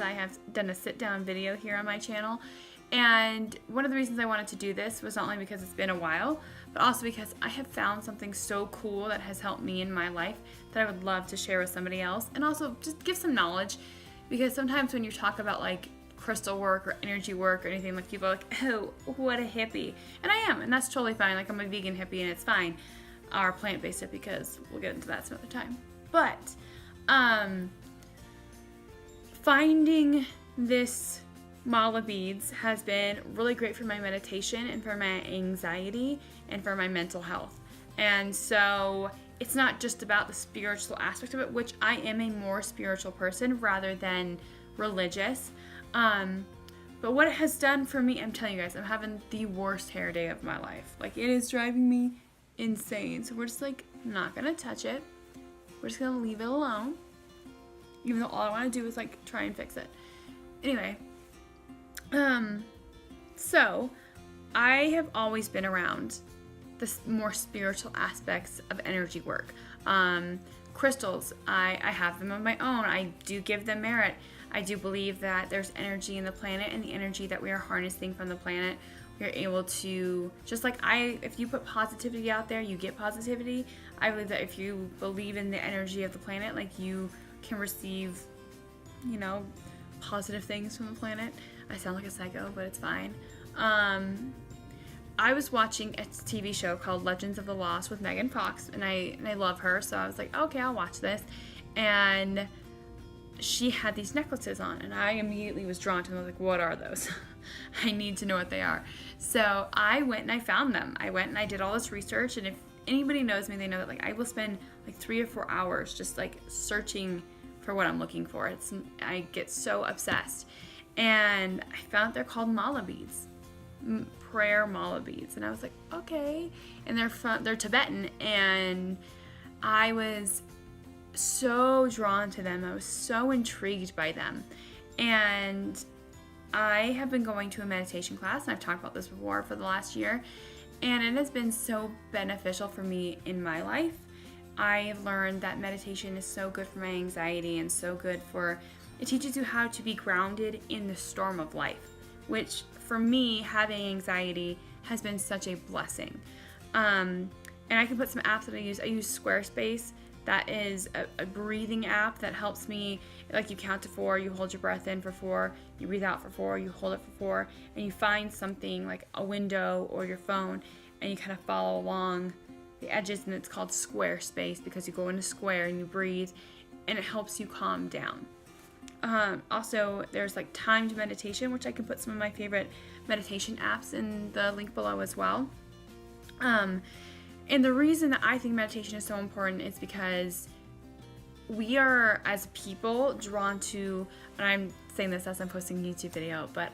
since I have done a sit-down video here on my channel. And one of the reasons I wanted to do this was not only because it's been a while, but also because I have found something so cool that has helped me in my life that I would love to share with somebody else, and also just give some knowledge, because sometimes when you talk about like crystal work or energy work or anything, like people are like, oh, what a hippie. And I am, and that's totally fine. Like, I'm a vegan hippie and it's fine. Or plant-based hippie, because we'll get into that some other time. But finding this mala beads has been really great for my meditation and for my anxiety and for my mental health. And so it's not just about the spiritual aspect of it, which I am a more spiritual person rather than religious. But what it has done for me, I'm telling you guys, I'm having the worst hair day of my life. Like, it is driving me insane. So we're just like not gonna touch it. We're just gonna leave it alone, even though all I want to do is like try and fix it. Anyway, so I have always been around the more spiritual aspects of energy work. Crystals, I have them of my own. I do give them merit. I do believe that there's energy in the planet, and the energy that we are harnessing from the planet, we are able to, just like if you put positivity out there, you get positivity. I believe that if you believe in the energy of the planet, like, you can receive, you know, positive things from the planet. I sound like a psycho, but it's fine. I was watching a TV show called Legends of the Lost with Megan Fox, and I love her, so I was like, okay, I'll watch this. And she had these necklaces on, and I immediately was drawn to them. I was like, what are those? I need to know what they are. So I went and I found them. I went and I did all this research, and if anybody knows me, they know that like I will spend like 3 or 4 hours just like searching for what I'm looking for. I get so obsessed. And I found they're called mala beads. Prayer mala beads. And I was like, okay. And they're Tibetan, and I was so drawn to them. I was so intrigued by them. And I have been going to a meditation class, and I've talked about this before, for the last year, and it has been so beneficial for me in my life. I've learned that meditation is so good for my anxiety, and so good it teaches you how to be grounded in the storm of life, which for me, having anxiety has been such a blessing. And I can put some apps that I use. I use Squarespace. That is a breathing app that helps me, like, you count to 4, you hold your breath in for 4, you breathe out for 4, you hold it for 4, and you find something like a window or your phone, and you kind of follow along the edges, and it's called Squarespace because you go in a square and you breathe, and it helps you calm down. Also, there's like timed meditation, which I can put some of my favorite meditation apps in the link below as well. And the reason that I think meditation is so important is because we are, as people, drawn to, and I'm saying this as I'm posting a YouTube video, but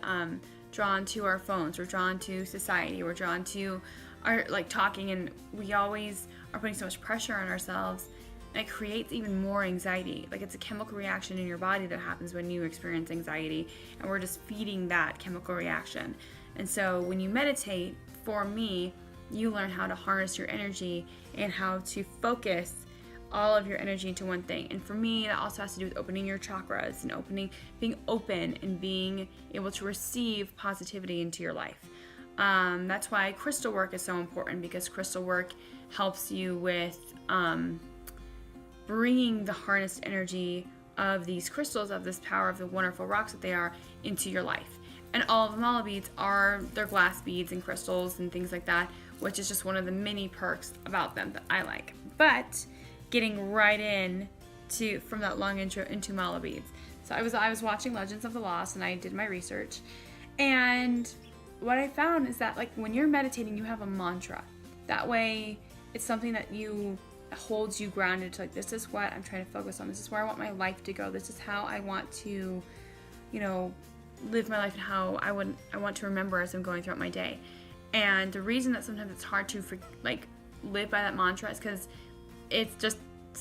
drawn to our phones, we're drawn to society, we're drawn to our, like, talking, and we always are putting so much pressure on ourselves, and it creates even more anxiety. Like, it's a chemical reaction in your body that happens when you experience anxiety, and we're just feeding that chemical reaction. And so when you meditate, for me, you learn how to harness your energy and how to focus all of your energy into one thing. And for me, that also has to do with opening your chakras and being open and being able to receive positivity into your life. That's why crystal work is so important, because crystal work helps you with bringing the harnessed energy of these crystals, of this power of the wonderful rocks that they are, into your life. And all of the mala beads they're glass beads and crystals and things like that, which is just one of the many perks about them that I like. But getting right from that long intro into mala beads. So I was watching Legends of the Lost, and I did my research. And what I found is that, like, when you're meditating, you have a mantra. That way, it's something that holds you grounded to, like, this is what I'm trying to focus on. This is where I want my life to go. This is how I want to, live my life, and how I want to remember as I'm going throughout my day. And the reason that sometimes it's hard to live by that mantra is because it's just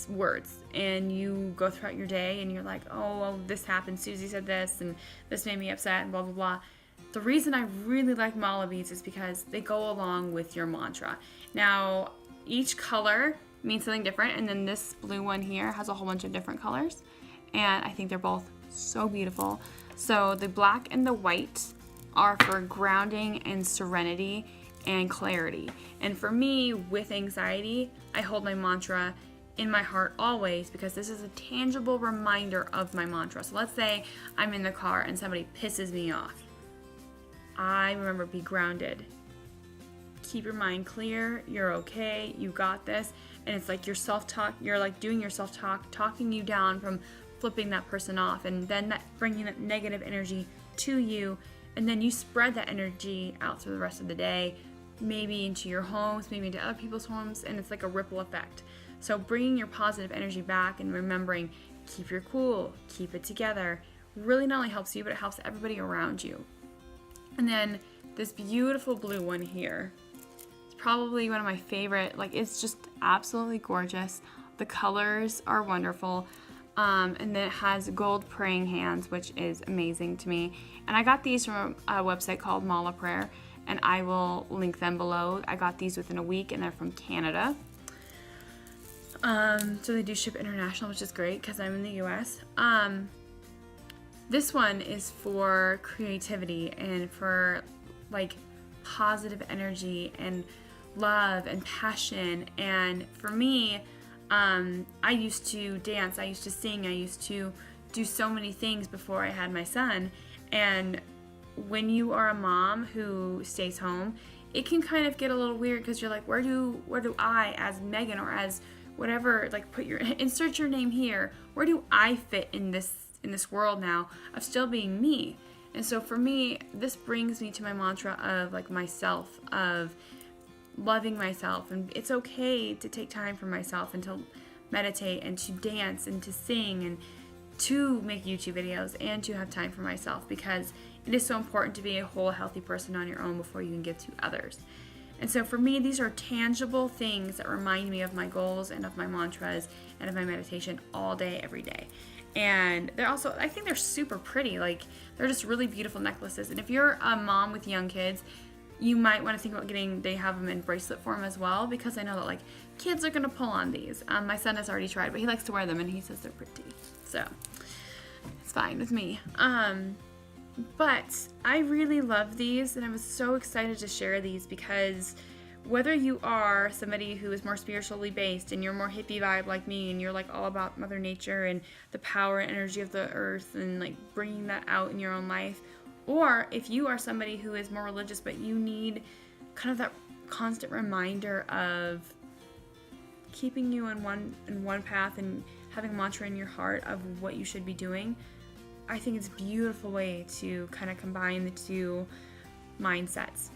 words, and you go throughout your day and you're like, oh, well, this happened, Susie said this, and this made me upset, and blah blah blah. The reason I really like mala beads is because they go along with your mantra. Now, each color means something different, and then this blue one here has a whole bunch of different colors, and I think they're both so beautiful. So the black and the white are for grounding and serenity and clarity. And for me, with anxiety, I hold my mantra in my heart always, because this is a tangible reminder of my mantra. So let's say I'm in the car and somebody pisses me off. I remember, be grounded. Keep your mind clear. You're okay. You got this. And it's like your self-talk. You're like doing your self-talk, talking you down from flipping that person off, and then that bringing that negative energy to you, and then you spread that energy out through the rest of the day, maybe into your homes, maybe into other people's homes, and it's like a ripple effect. So bringing your positive energy back and remembering, keep your cool, keep it together, really not only helps you, but it helps everybody around you. And then this beautiful blue one here, it's probably one of my favorite. Like, it's just absolutely gorgeous. The colors are wonderful. And then it has gold praying hands, which is amazing to me. And I got these from a website called Mala Prayer, and I will link them below. I got these within a week, and they're from Canada. So they do ship international, which is great because I'm in the US. This one is for creativity and for like positive energy and love and passion. And for me, I used to dance, I used to sing, I used to do so many things before I had my son. And when you are a mom who stays home, it can kind of get a little weird because you're like, where do I, as Megan or as whatever, like insert your name here, where do I fit in this world now of still being me? And so for me, this brings me to my mantra of like myself, of loving myself, and it's okay to take time for myself and to meditate and to dance and to sing and to make YouTube videos and to have time for myself, because it is so important to be a whole healthy person on your own before you can give to others. And so for me, these are tangible things that remind me of my goals and of my mantras and of my meditation all day, every day. And they're also, I think they're super pretty. Like, they're just really beautiful necklaces. And if you're a mom with young kids, you might want to think about they have them in bracelet form as well, because I know that like kids are going to pull on these. My son has already tried, but he likes to wear them and he says they're pretty. So it's fine with me. But I really love these, and I was so excited to share these because whether you are somebody who is more spiritually based and you're more hippie vibe like me, and you're like all about Mother Nature and the power and energy of the earth and like bringing that out in your own life, or if you are somebody who is more religious but you need kind of that constant reminder of keeping you in one path and having a mantra in your heart of what you should be doing, I think it's a beautiful way to kind of combine the two mindsets.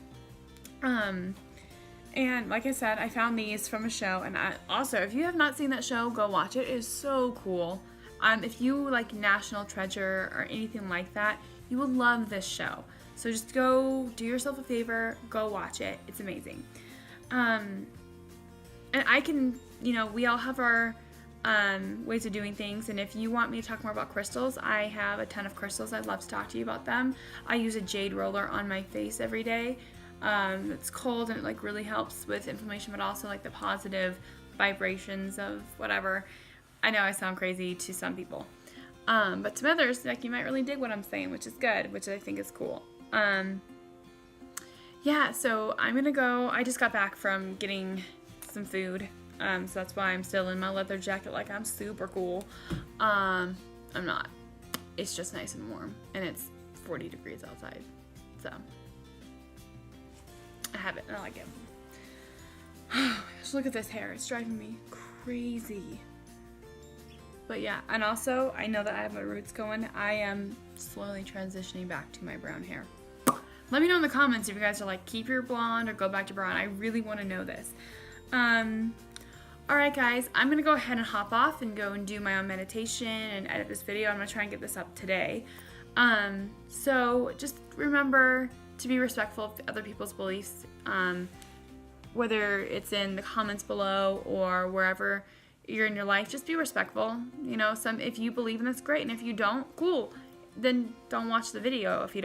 And like I said, I found these from a show, and also, if you have not seen that show, go watch it. It is so cool. If you like National Treasure or anything like that, you will love this show. So just go do yourself a favor, go watch it. It's amazing. And I can, we all have our ways of doing things, and if you want me to talk more about crystals, I have a ton of crystals. I'd love to talk to you about them. I use a jade roller on my face every day. It's cold and it like really helps with inflammation, but also like the positive vibrations of whatever. I know I sound crazy to some people, but to others, like, you might really dig what I'm saying, which is good, which I think is cool. Yeah, so I'm gonna go. I just got back from getting some food. So that's why I'm still in my leather jacket like I'm super cool. I'm not. It's just nice and warm, and it's 40 degrees outside. So I have it and I like it. Just look at this hair. It's driving me crazy. But yeah, and also I know that I have my roots going. I am slowly transitioning back to my brown hair. Let me know in the comments if you guys are like, keep your blonde or go back to brown. I really want to know this. Alright guys, I'm going to go ahead and hop off and go and do my own meditation and edit this video. I'm going to try and get this up today. So just remember to be respectful of other people's beliefs, whether it's in the comments below or wherever you're in your life. Just be respectful. If you believe in this, great, and if you don't, cool. Then don't watch the video if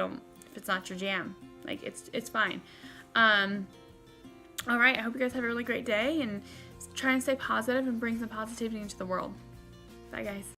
it's not your jam. Like, it's fine. Alright, I hope you guys have a really great day, and try and stay positive and bring some positivity into the world. Bye guys.